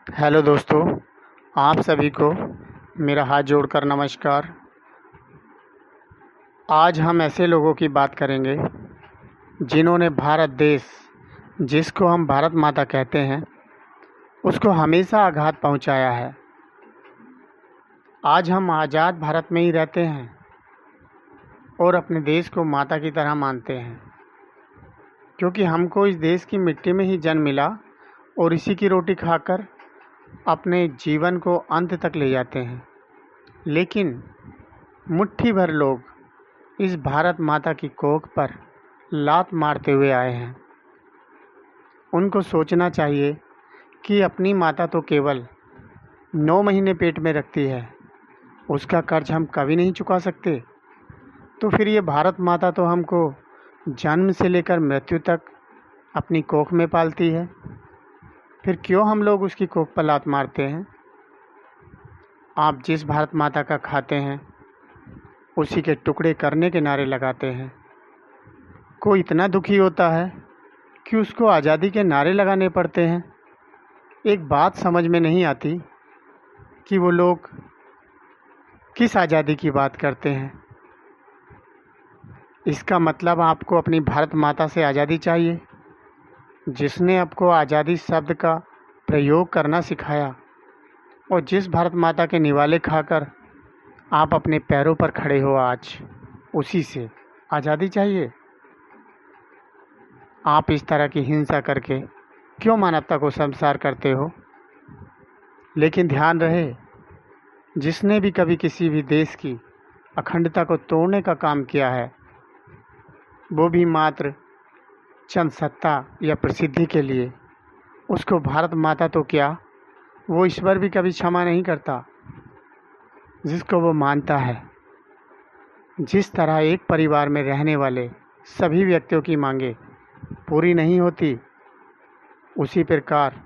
Hello दोस्तों, आप सभी को मेरा हाथ जोड़कर नमस्कार। आज हम ऐसे लोगों की बात करेंगे जिन्होंने भारत देश, जिसको हम भारत माता कहते हैं, उसको हमेशा आघात पहुंचाया है। आज हम आज़ाद भारत में ही रहते हैं और अपने देश को माता की तरह मानते हैं, क्योंकि हमको इस देश की मिट्टी में ही जन्म मिला और इसी की रोटी खाकर अपने जीवन को अंत तक ले जाते हैं। लेकिन मुट्ठी भर लोग इस भारत माता की कोख पर लात मारते हुए आए हैं। उनको सोचना चाहिए कि अपनी माता तो केवल 9 महीने पेट में रखती है, उसका कर्ज हम कभी नहीं चुका सकते। तो फिर ये भारत माता तो हमको जन्म से लेकर मृत्यु तक अपनी कोख में पालती है, फिर क्यों हम लोग उसकी कोख पर लात मारते हैं? आप जिस भारत माता का खाते हैं उसी के टुकड़े करने के नारे लगाते हैं। कोई इतना दुखी होता है कि उसको आज़ादी के नारे लगाने पड़ते हैं। एक बात समझ में नहीं आती कि वो लोग किस आज़ादी की बात करते हैं। इसका मतलब आपको अपनी भारत माता से आज़ादी चाहिए, जिसने आपको आज़ादी शब्द का प्रयोग करना सिखाया, और जिस भारत माता के निवाले खाकर आप अपने पैरों पर खड़े हो आज, उसी से आज़ादी चाहिए। आप इस तरह की हिंसा करके क्यों मानवता को शर्मसार करते हो? लेकिन ध्यान रहे, जिसने भी कभी किसी भी देश की अखंडता को तोड़ने का काम किया है, वो भी मात्र चंद सत्ता या प्रसिद्धि के लिए, उसको भारत माता तो क्या, वो ईश्वर भी कभी क्षमा नहीं करता जिसको वो मानता है। जिस तरह एक परिवार में रहने वाले सभी व्यक्तियों की मांगें पूरी नहीं होती, उसी प्रकार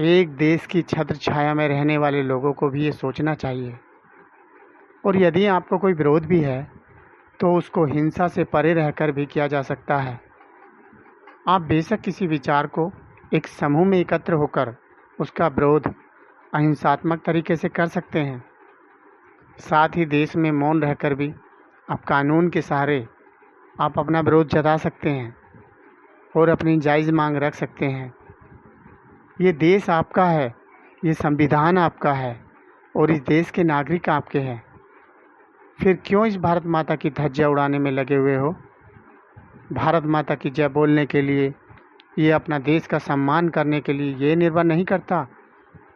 एक देश की छत्र छाया में रहने वाले लोगों को भी ये सोचना चाहिए। और यदि आपको कोई विरोध भी है तो उसको हिंसा से परे रहकर भी किया जा सकता है। आप बेशक किसी विचार को एक समूह में एकत्र होकर उसका विरोध अहिंसात्मक तरीके से कर सकते हैं। साथ ही देश में मौन रहकर भी आप कानून के सहारे आप अपना विरोध जता सकते हैं और अपनी जायज़ मांग रख सकते हैं। ये देश आपका है, ये संविधान आपका है और इस देश के नागरिक आपके हैं। फिर क्यों इस भारत माता की धज्जियां उड़ाने में लगे हुए हो? भारत माता की जय बोलने के लिए, ये अपना देश का सम्मान करने के लिए ये निर्भर नहीं करता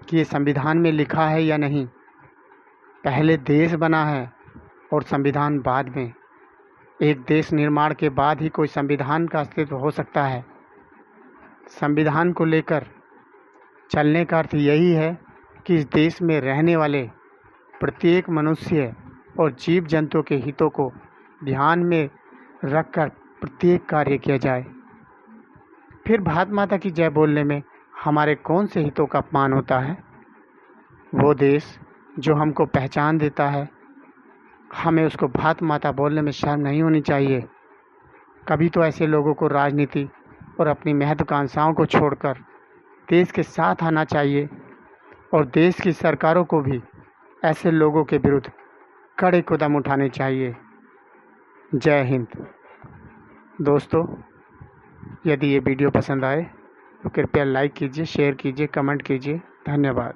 कि ये संविधान में लिखा है या नहीं। पहले देश बना है और संविधान बाद में। एक देश निर्माण के बाद ही कोई संविधान का अस्तित्व हो सकता है। संविधान को लेकर चलने का अर्थ यही है कि इस देश में रहने वाले प्रत्येक मनुष्य और जीव जंतुओं के हितों को ध्यान में रखकर प्रत्येक कार्य किया जाए। फिर भारत माता की जय बोलने में हमारे कौन से हितों का अपमान होता है? वो देश जो हमको पहचान देता है, हमें उसको भारत माता बोलने में शर्म नहीं होनी चाहिए। कभी तो ऐसे लोगों को राजनीति और अपनी महत्वाकांक्षाओं को छोड़कर देश के साथ आना चाहिए और देश की सरकारों को भी ऐसे लोगों के विरुद्ध कड़े कदम उठाने चाहिए। जय हिंद। दोस्तों, यदि ये वीडियो पसंद आए तो कृपया लाइक कीजिए, शेयर कीजिए, कमेंट कीजिए। धन्यवाद।